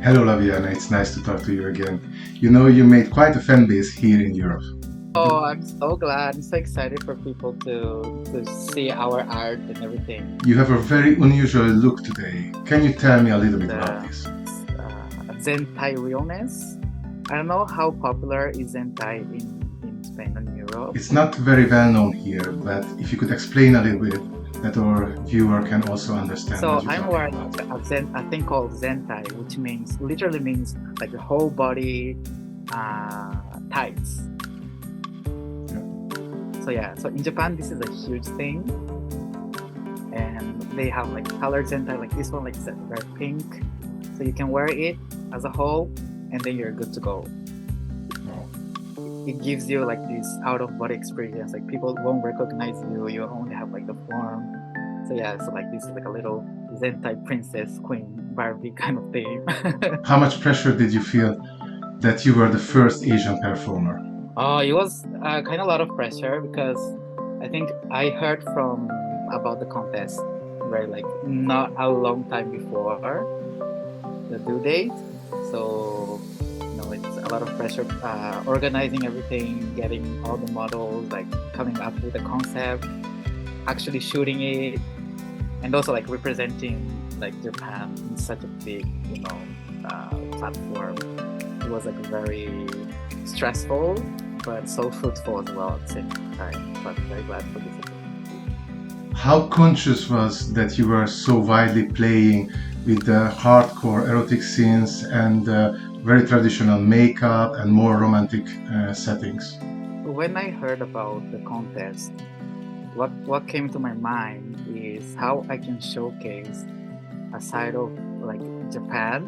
Hello Labianna, it's nice to talk to you again. You know, you made quite a fan base here in Europe. Oh, I'm so glad. I'm so excited for people to see our art and everything. You have a very unusual look today. Can you tell me a little bit about The this? Zentai realness. I don't know how popular is Zentai in Spain and Europe. It's not very well known here, but if you could explain a little bit that our viewer can also understand So what you're I'm talking wearing about. a thing called Zentai, which literally means like the whole body tights. So in Japan this is a huge thing, and they have like colored Zentai, like this one, like red pink. So you can wear it as a whole, and then you're good to go. It gives you like this out of body experience. Like people won't recognize you. You only have like the form. So like this is like a little Zentai princess queen Barbie kind of thing. How much pressure did you feel that you were the first Asian performer? Oh, it was kind of a lot of pressure because I think I heard from about the contest very like not a long time before the due date. So it's a lot of pressure organizing everything, getting all the models, like coming up with a concept, actually shooting it, and also like representing like Japan in such a big platform. It was like very stressful but so fruitful as well at the same time. But I'm very glad for this opportunity. How conscious was that you were so widely playing with the hardcore erotic scenes and very traditional makeup and more romantic settings? When I heard about the contest, what came to my mind is how I can showcase a side of like Japan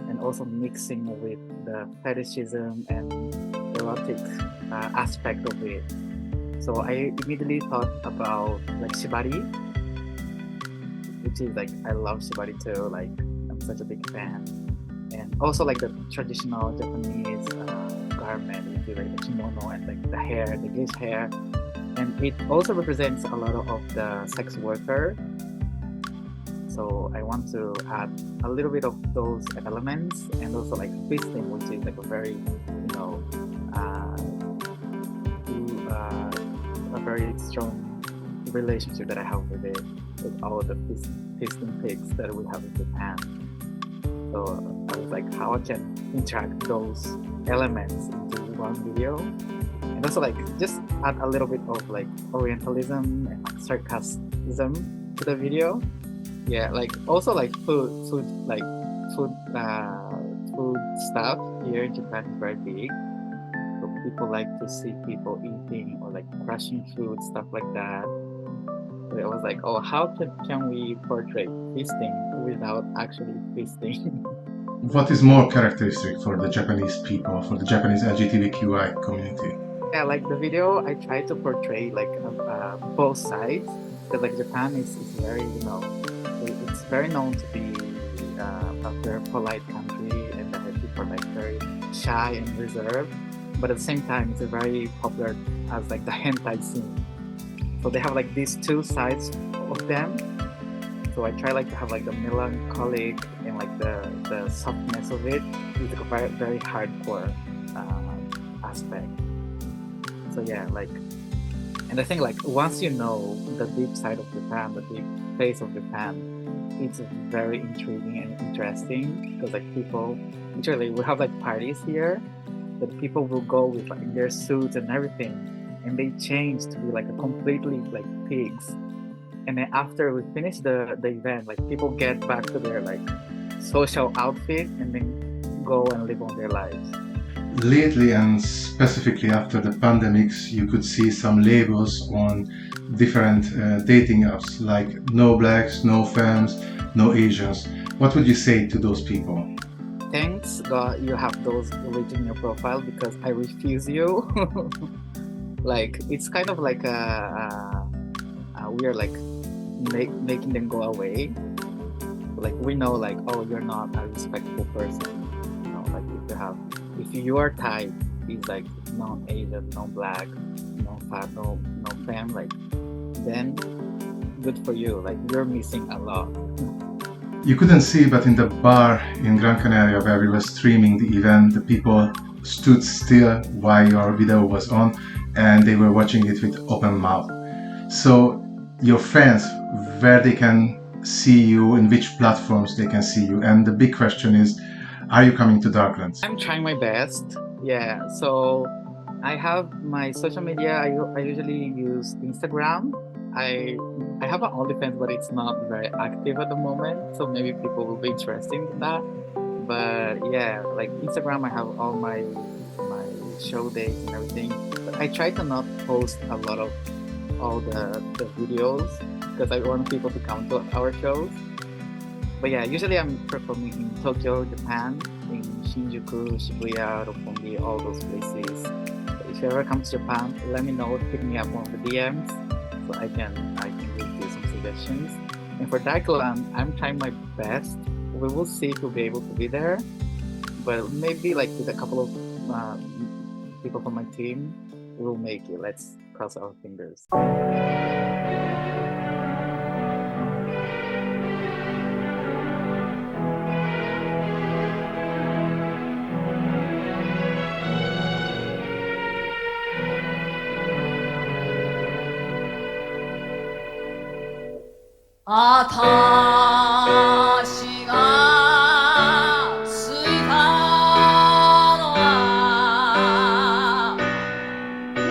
and also mixing with the fetishism and erotic aspect of it. So I immediately thought about like shibari, which is like I love shibari too. Like I'm such a big fan, and also like the traditional Japanese garment, which is like the kimono and like the hair, the geisha hair, and it also represents a lot of the sex worker. So I want to add a little bit of those elements, and also like fisting, which is like a very a very strong relationship that I have with it, with all the fisting pigs that we have in Japan. So I was like, how I can interact those elements into one video, and also like just add a little bit of like Orientalism and like sarcasm to the video. Yeah, like also like food stuff here in Japan is very big. So people like to see people eating or like crushing food, stuff like that. So it was like, oh, how can we portray feasting without actually feasting? What is more characteristic for the Japanese people, for the Japanese LGBTQI community? Yeah, like the video, I try to portray like both sides, because like Japan is very it's very known to be a very polite country, and the people are like very shy and reserved. But at the same time, it's a very popular as like the hentai scene. So they have like these two sides of them. So I try like to have like the melancholic and like the softness of it. It's like a very very hardcore aspect. So yeah, like, and I think like once you know the deep side of Japan, the deep face of Japan, it's very intriguing and interesting, because like people literally we have like parties here that people will go with like their suits and everything, and they change to be like a completely like pigs, and then after we finish the event, like people get back to their like social outfit and then go and live on their lives. Lately, and specifically after the pandemics, you could see some labels on different dating apps like no blacks, no femmes, no Asians. What would you say to those people? Thanks God you have those written in your profile, because I refuse you. Like it's kind of like we're like making them go away. Like we know like, oh, you're not a respectful person. Like if your type is like non-Asian, non-black, non-fat, no femme, like then good for you. Like you're missing a lot. You couldn't see, but in the bar in Gran Canaria where we were streaming the event, the people stood still while your video was on, and they were watching it with open mouth. So your fans, where they can see you, in which platforms they can see you, and the big question is, are you coming to Darklands? I'm trying my best. Yeah, so I have my social media. I usually use Instagram. I have an OnlyFans, but it's not very active at the moment. So maybe people will be interested in that. But yeah, like Instagram, I have all my show days and everything. But I try to not post a lot of all the videos because I want people to come to our shows. But yeah, usually I'm performing in Tokyo, Japan, in Shinjuku, Shibuya, Roppongi, all those places. But if you ever come to Japan, let me know. Hit me up on the DMs so I can give you some suggestions. And for Darkland, I'm trying my best. We will see if we'll be able to be there, but maybe like with a couple of people from my team, we'll make it. Let's cross our fingers. あたしがついたのはニュー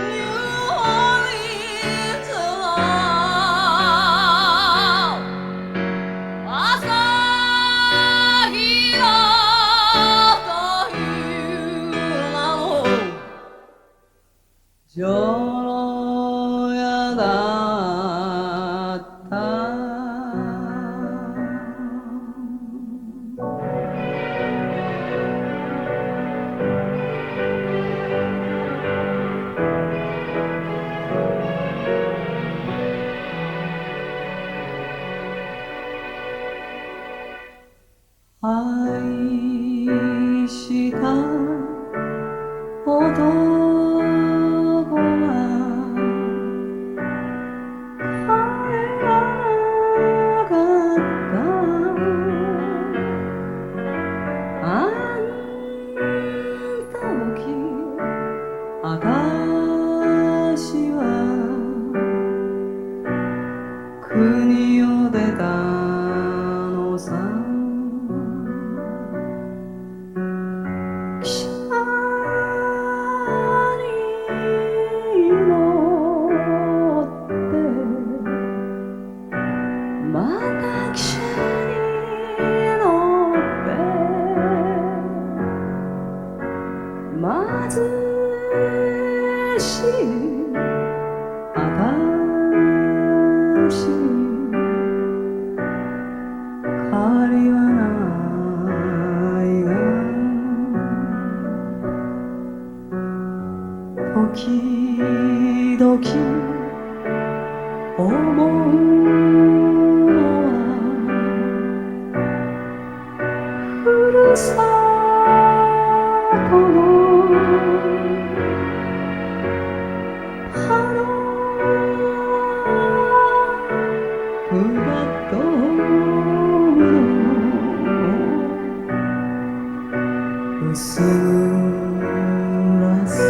オーリンズの朝日がという名のジョロ屋だった 愛した男は帰らなかったあん時あたしは国を出たのさ 時々思うのはふるさとの花プラットの薄暗さ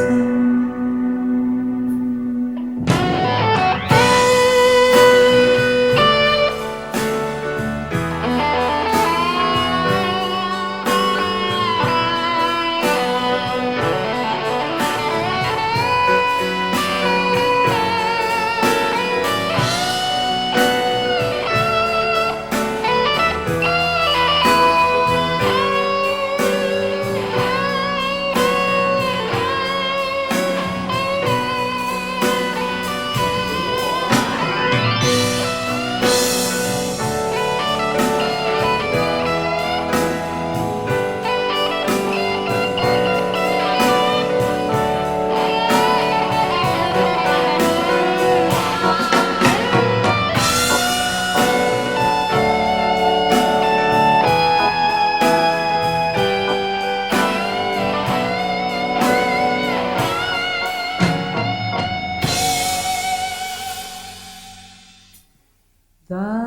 Da